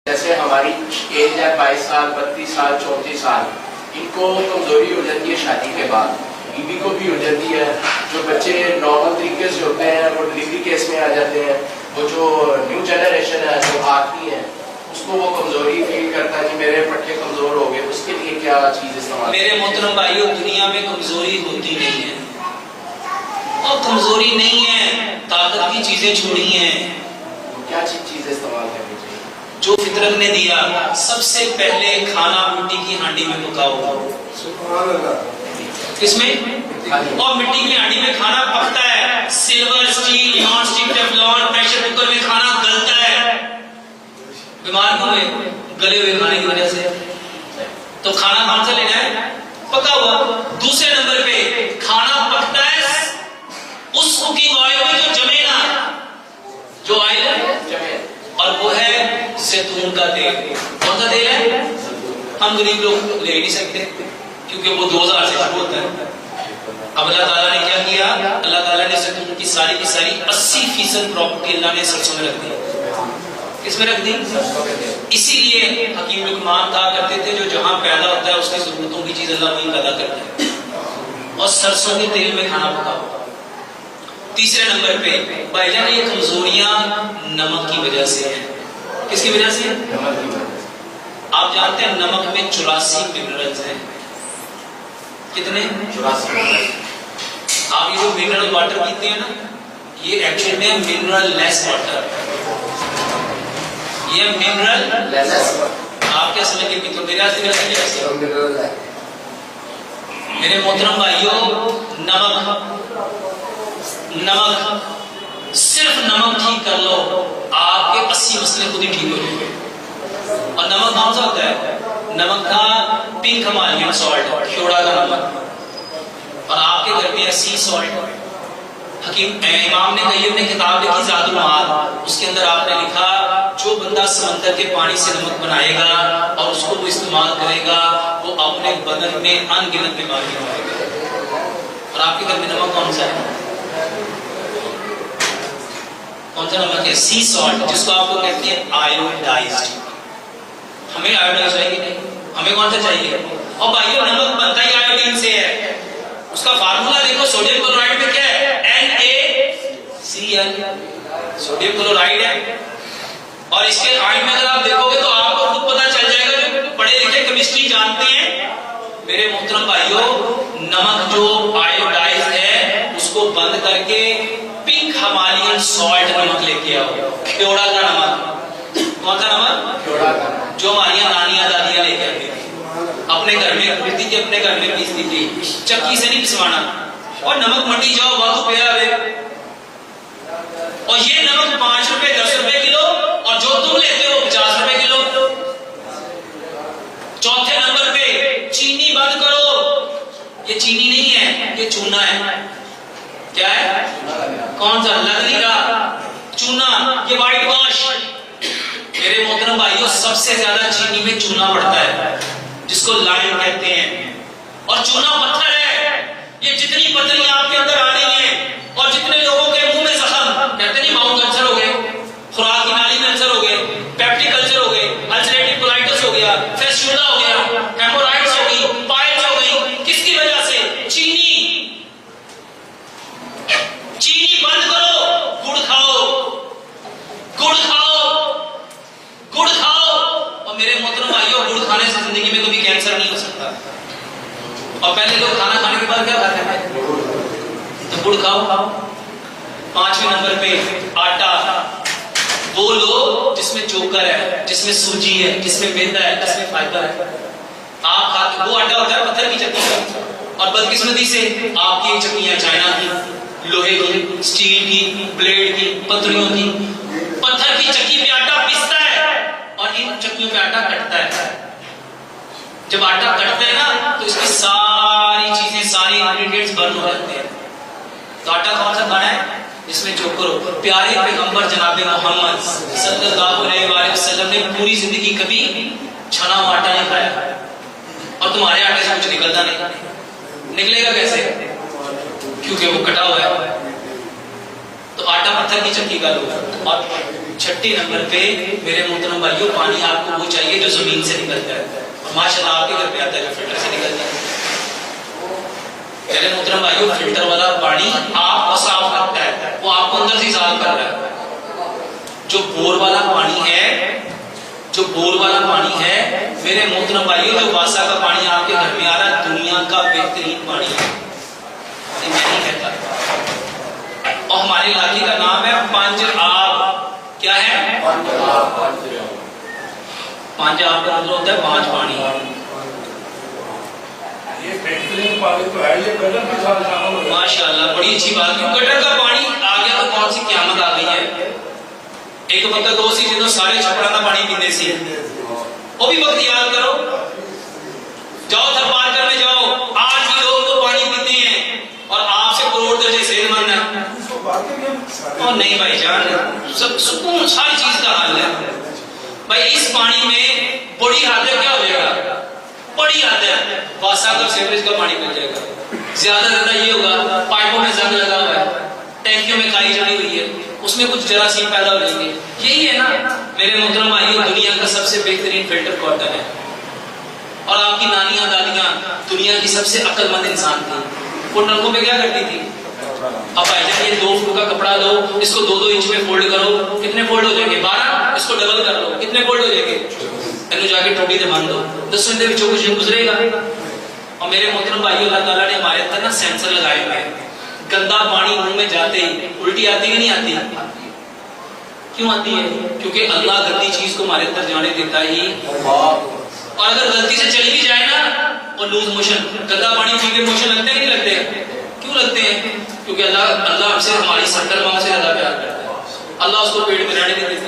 جیسے ہماری ایج ہے 22 سال 32 سال 34 سال، ان کو کمزوری ہو جاتی ہے شادی کے بعد، بیوی کو بھی ہو جاتی ہے، جو بچے نارمل طریقے سے ہوتے ہیں وہ ڈلیوری کیس میں آ جاتے ہیں، وہ جو نیو جنریشن ہے جو آتی ہے اس کو وہ کمزوری فیل کرتا ہے کہ میرے پٹھے کمزور ہو گئے، اس کے لیے کیا چیز استعمال؟ میرے محترم بھائیو، دنیا میں کمزوری ہوتی نہیں ہے، اور کمزوری نہیں ہے، طاقت کی چیزیں چھوڑی ہیں۔ کیا چیز استعمال کرنی چاہیے؟ جو فطرت نے دیا، سب سے پہلے کھانا مٹی کی ہانڈی میں پکاؤ، سبحان اللہ، کس میں؟ اور مٹی کی ہانڈی میں کھانا پکتا ہے، silver, steel, non stick, Teflon, pressure cooker میں کھانا گلتا ہے، بیمار کیوں ہوئے؟ گلے ہوئے کھانے کی وجہ سے۔ تو کھانا کون سا لینا ہے؟ پکا ہوا۔ دوسرے نمبر پہ کھانا پکتا ہے اس کوکنگ آئل میں جو جمے نا، جو آئل ہے، اور وہ ہے زیتون کا تیل۔ کون سا تیل ہے؟ ہم غریب لوگ لے نہیں سکتے کیونکہ وہ 2000 سے شروع ہوتا ہے۔ اب اللہ تعالیٰ نے کیا کیا؟ اللہ تعالیٰ نے زیتون کی ساری 80% پراپرٹی اللہ نے سرسوں میں رکھ دی۔ کس میں رکھ دی؟ اسی لیے حکیم لقمان کہا کرتے تھے جو جہاں پیدا ہوتا ہے اس کی ضرورتوں کی چیز اللہ وہیں پیدا کرتا ہے، اور سرسوں کے تیل میں کھانا پکاؤ۔ تیسرے نمبر پہ بھائی جان، یہ کمزوریاں نمک کی وجہ سے ہیں۔ کس کی وجہ سے؟ آپ جانتے ہیں نمک میں 84 منرلز ہیں۔ کتنے؟ 84 منرل۔ آپ یہ جو منرل واٹر پیتے ہیں نا، یہ ایکچوئل میں منرل لیس واٹر، یہ منرل لیس۔ آپ کیا سمجھ کے پیتے ہو؟ میرے سے میرے محترم بھائیو، نمک صرف نمک ٹھیک کر لو، آپ کے 80 مسئلے خود ہی ٹھیک ہو جائیں گے۔ اور نمک کون سا ہوتا ہے؟ نمک کا پنک ہمالین سالٹ، کھیوڑا کا نمک، اور آپ کے گھر میں ہے سی سالٹ۔ حکیم امام نے قیم نے کتاب لکھی ذات المعاد، اس کے اندر آپ نے لکھا جو بندہ سمندر کے پانی سے نمک بنائے گا اور اس کو وہ استعمال کرے گا، وہ اپنے بدن میں ان گنت بیماریاں ہوئے گا۔ اور آپ کے گھر میں نمک کون سا ہے؟ کون سا نمک ہے؟ سی سالٹ، جس کو آپ کو کہتے ہیں آیوڈائزڈ۔ ہمیں آیوڈائز چاہیے نہیں، ہمیں کون سا چاہیے؟ اور بھائیو، نمک بنتا ہی آیوڈین سے ہے۔ اس کا فارمولا دیکھو، سوڈیم کلورائڈ میں کیا ہے؟ NaCl، سوڈیم کلورائڈ ہے۔ اور اس کے آئن میں اگر آپ دیکھو گے تو آپ کو خود پتہ چل جائے گا، جو پڑھے لکھے کیمسٹری جانتے ہیں میرے محترم بھائیو، نمک جو آیوڈائز ہے اس کو بند کر کے پنک ہمالین سالٹ نمک لے کے آؤ، کھیوڑا کا نمک۔ کون سا نمک؟ کھیوڑا کا، جو ہماری نانیاں دادیاں لے کے آتی تھی، اپنے گھر میں پیستی تھی، اپنے گھر میں پیستی تھی، چکی سے نہیں پسوانا۔ اور نمک منڈی جاؤ، وہاں تو پیا ہے، اور یہ نمک 5 روپے 10 روپے کلو، اور جو تم لیتے ہو 50 روپے کلو۔ چوتھے نمبر پہ چینی بند کرو، یہ چینی نہیں ہے، یہ چونا ہے۔ کیا ہے؟ کون سا؟ لگ نہیں رہا، چونا، یہ وائٹ واش۔ میرے محترم بھائیو، سب سے زیادہ چینی میں چونا پڑتا ہے جس کو لائم کہتے ہیں، اور چونا پتھر ہے۔ یہ جتنی پتھریاں آپ کے اندر آ رہی ہیں، اور جتنے لوگوں کے منہ میں زخم، کہتے نہیں ماؤتھ کلچر ہو گئے، خوراک کی نالی میں کلچر ہو گئے، پیپٹک کلچر ہو گئے، السریٹیو کولائٹس ہو گیا، فیسٹولا ہو گیا، ہیمورائڈز ہو گئی، پائلز ہو گئی، کس کی وجہ سے؟ چینی۔ چینی بند کرو، گڑ کھاؤ، گڑ کھاؤ، گڑ کھاؤ۔ اور میرے محترم بھائیو، گڑ کھانے سے زندگی میں کبھی کینسر نہیں ہو سکتا۔ اور پہلے لوگ کھانا کھانے کے بعد کیا کھاتے ہیں؟ تو گڑ کھاؤ۔ 5ویں نمبر پہ آٹا، وہ لو جس میں چوکر ہے، جس میں سوجی ہے، جس میں میدا ہے، جس میں فائبر ہے۔ آپ کھاتے، وہ آٹا ہوتا ہے پتھر کی چکی کا، اور بدقسمتی سے آپ کی چکیاں چائنا کی، لوہے کی، اسٹیل کی، بلیڈ کی، پتھریوں کی۔ پتھر کی چکی پہ آٹا پیستا ہے اور ان چکیوں پہ آٹا کٹتا ہے۔ جب آٹا کٹتا ہے نا تو اس کی ساری چیزیں، ساری انگریڈینٹس برن ہو جاتے ہیں۔ تو آٹا کون سا کھانا ہے؟ جس میں چوکر ہو۔ پیارے پیغمبر جناب محمد صلی اللہ علیہ وآلہ وسلم نے پوری زندگی کبھی چھنا ہوا آٹا نہیں کھایا، اور تمہارے آٹے سے کچھ نکلتا نہیں۔ نکلے گا کیسے؟ کیونکہ وہ کٹا ہوا ہے۔ تو آٹا پتھر کی چکی کا لو، چھٹی نمبر پہ میرے محترم بھائیوں پانی آپ کو وہ چاہیے جو زمین سے نکلتا ہے، اور ماشاءاللہ آپ کے گھر پہ آتا ہے جو فلٹر سے نکلتا ہے۔ میرے محترم بھائیوں فلٹر والا پانی آپ کو صاف رکھتا ہے، وہ آپ کو اندر سے صاف کر رہا ہے۔ جو بور والا پانی ہے، جو بور والا پانی ہے میرے محترم بھائیوں، جو واسا کا پانی آپ کے گھر میں آ رہا ہے، دنیا کا بہترین پانی ہے، یہ میں نہیں کہتا۔ اور ہمارے علاقے کا نام ہے پنج آب۔ کیا ہے؟ پنج آب کا مطلب ہوتا ہے پانچ پانی۔ یہ بہترین پانی تو ہے، یہ گٹر کے ساتھ شامل ہو گیا۔ ماشاءاللہ بڑی اچھی بات ہے۔ گٹر کا پانی آ گیا تو کون سی قیامت آ گئی ہے؟ ایک وقت دو سی جنہوں سارے چھپڑا کا پانی پینے سی، وہ بھی وقت یاد کرو۔ جاؤ تھر پار کرنے جاؤ، آج بھی لوگ تو پانی پیتے ہیں اور آپ سے کروڑ درجے صحت مند ہیں۔ اور نہیں بھائی جان، سب سکون ساری چیز کا حل ہے بھائی۔ اس پانی میں بڑی حد ہے، کیا ہو جائے گا؟ بڑی حد ہے واسا کا سیوریج کا پانی مل جائے گا۔ زیادہ زیادہ یہ ہوگا پائپوں میں زنگ لگا ہوا ہے، ٹینکیوں میں کھائی جانی ہوئی ہے، اس میں کچھ جراثیم پیدا ہو جائیں گے۔ یہی ہے نا میرے محترم بھائیوں، دنیا کا سب سے بہترین فلٹر کاٹن ہے۔ اور آپ کی نانیاں دادیاں دنیا کی سب سے عقل مند انسان تھی، وہ نلکوں پہ کیا کرتی تھی؟ اب بھائی جان یہ 2 فٹ کا کپڑا دو، اس کو 2-2 انچ میں فولڈ کرو، کتنے فولڈ ہو جائیں گے؟ 12۔ اس کو ڈبل کر لو، کتنے فولڈ ہو جائیں گے؟ اینو جا کے ٹوٹی دے باندھ دو، 10 منٹ وچوں کچھ گزرے گا۔ اور میرے محترم بھائیو، اللہ تعالیٰ نے ہمارے اندر نا سینسر لگائے ہوئے ہیں۔ گندا پانی منہ میں جاتے ہی الٹی آتی کہ نہیں آتی؟ کیوں آتی ہے؟ کیونکہ اللہ گندی چیز کو ہمارے اندر جانے دیتا ہی۔ اور اگر غلطی سے چلی بھی جائے نا اور لوز موشن، گندا پانی پی کے موشن لگتے ہیں کہ نہیں لگتے؟ کیوں لگتے ہیں؟ کیونکہ اللہ ہم سے ہماری 70 ماہ سے زیادہ پیار کرتا ہے، اللہ اس کو پیٹ میں رہنے نہیں دیتا۔